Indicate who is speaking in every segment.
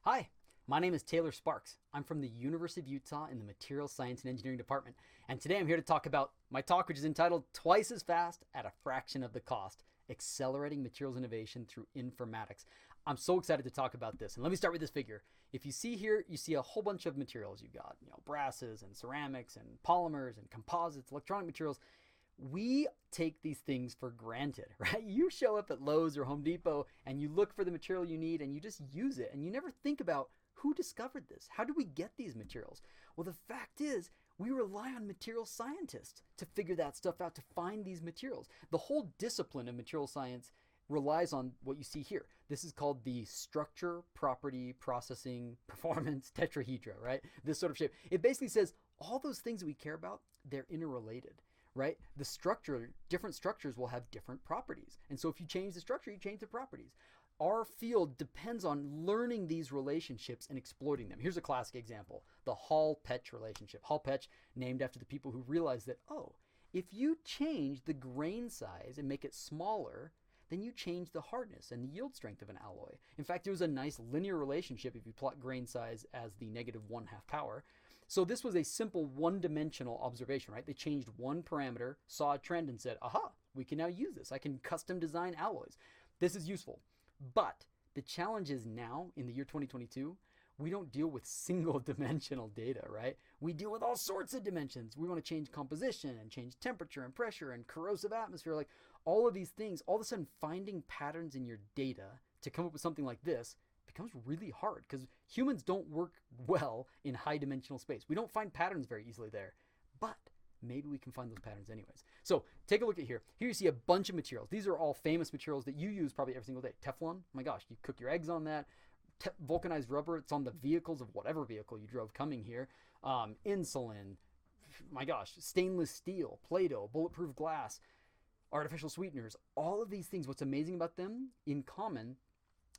Speaker 1: Hi, my name is Taylor Sparks. I'm from the University of Utah in the Materials Science and Engineering Department. And today I'm here to talk about my talk, which is entitled Twice as Fast at a Fraction of the Cost, Accelerating Materials Innovation Through Informatics. I'm so excited to talk about this. And let me start with this figure. If you see here, you see a whole bunch of materials. You've got, brasses and ceramics and polymers and composites, electronic materials. We take these things for granted, right? You show up at Lowe's or Home Depot and you look for the material you need and you just use it, and you never think about who discovered this. How do we get these materials? Well, the fact is we rely on material scientists to figure that stuff out, to find these materials. The whole discipline of material science relies on what you see here. This is called the structure, property, processing, performance tetrahedra, right? This sort of shape. It basically says all those things that we care about, they're interrelated, right? The structure, different structures will have different properties. And so if you change the structure, you change the properties. Our field depends on learning these relationships and exploiting them. Here's a classic example, the Hall-Petch relationship. Hall-Petch, named after the people who realized that, if you change the grain size and make it smaller, then you change the hardness and the yield strength of an alloy. In fact, there was a nice linear relationship if you plot grain size as the negative 1/2 power. So this was a simple one-dimensional observation, right? They changed one parameter, saw a trend, and said, aha, we can now use this. I can custom design alloys. This is useful. But the challenge is now, in the year 2022, we don't deal with single-dimensional data, right? We deal with all sorts of dimensions. We want to change composition and change temperature and pressure and corrosive atmosphere, like all of these things. All of a sudden, finding patterns in your data to come up with something like this becomes really hard because humans don't work well in high-dimensional space. We don't find patterns very easily there, but maybe we can find those patterns anyways. So take a look at here. Here you see a bunch of materials. These are all famous materials that you use probably every single day. Teflon, oh my gosh, you cook your eggs on that. Vulcanized rubber, it's on the vehicles of whatever vehicle you drove coming here. Insulin, my gosh, stainless steel, Play-Doh, bulletproof glass, artificial sweeteners, all of these things, what's amazing about them in common,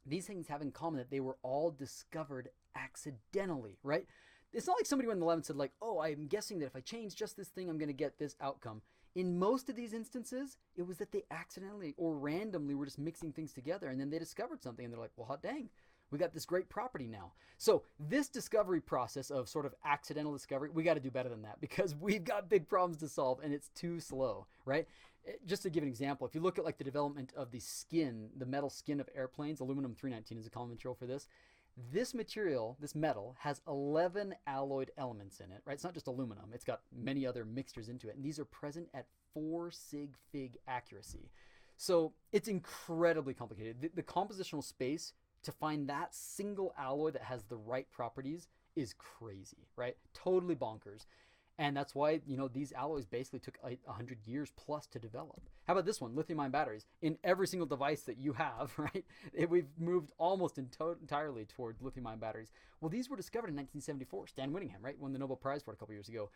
Speaker 1: these things have in common that they were all discovered accidentally, right? It's not like somebody went in the lab and said like, I'm guessing that if I change just this thing, I'm going to get this outcome. In most of these instances, it was that they accidentally or randomly were just mixing things together, and then they discovered something and they're like, well, hot dang, we got this great property now. So this discovery process of sort of accidental discovery, we got to do better than that because we've got big problems to solve and it's too slow, right? Just to give an example, if you look at like the development of the skin, the metal skin of airplanes, aluminum 319 is a common material for this. This material, this metal, has 11 alloyed elements in it, right? It's not just aluminum. It's got many other mixtures into it. And these are present at 4 sig fig accuracy. So it's incredibly complicated. The compositional space to find that single alloy that has the right properties is crazy, right? Totally bonkers. And that's why, these alloys basically took 100 years plus to develop. How about this one, lithium-ion batteries? In every single device that you have, right? We've moved almost entirely toward lithium-ion batteries. Well, these were discovered in 1974. Stan Whittingham, right? Won the Nobel Prize for it a couple years ago.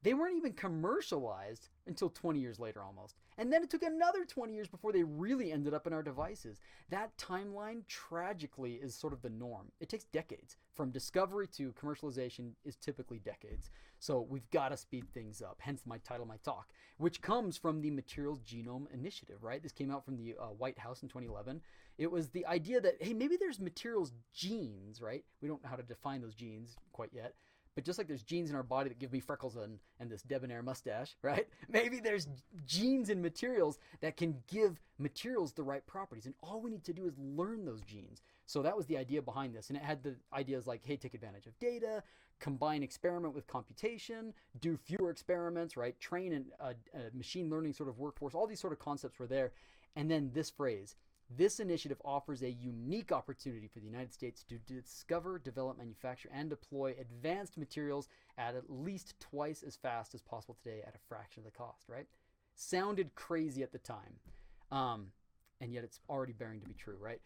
Speaker 1: They weren't even commercialized until 20 years later almost. And then it took another 20 years before they really ended up in our devices. That timeline, tragically, is sort of the norm. It takes decades. From discovery to commercialization is typically decades. So we've got to speed things up, hence my title, my talk, which comes from the Materials Genome Initiative, right? This came out from the White House in 2011. It was the idea that, hey, maybe there's materials genes, right? We don't know how to define those genes quite yet. But just like there's genes in our body that give me freckles and this debonair mustache, right? Maybe there's genes in materials that can give materials the right properties. And all we need to do is learn those genes. So that was the idea behind this. And it had the ideas like, hey, take advantage of data, combine experiment with computation, do fewer experiments, right? Train a machine learning sort of workforce. All these sort of concepts were there. And then this phrase, this initiative offers a unique opportunity for the United States to discover, develop, manufacture, and deploy advanced materials at least twice as fast as possible today at a fraction of the cost, right? Sounded crazy at the time. And yet it's already bearing to be true, right?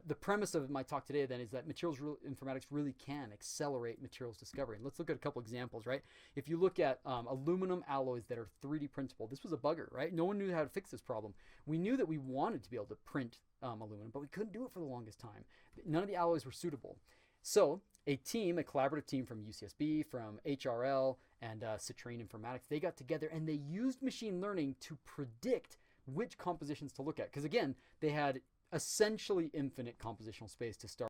Speaker 1: The premise of my talk today then is that materials informatics really can accelerate materials discovery. And let's look at a couple examples, right? If you look at aluminum alloys that are 3D printable, this was a bugger, right? No one knew how to fix this problem. We knew that we wanted to be able to print aluminum, but we couldn't do it for the longest time. None of the alloys were suitable. So a collaborative team from UCSB, from HRL, and Citrine Informatics, they got together and they used machine learning to predict which compositions to look at. Because again, they had essentially infinite compositional space to start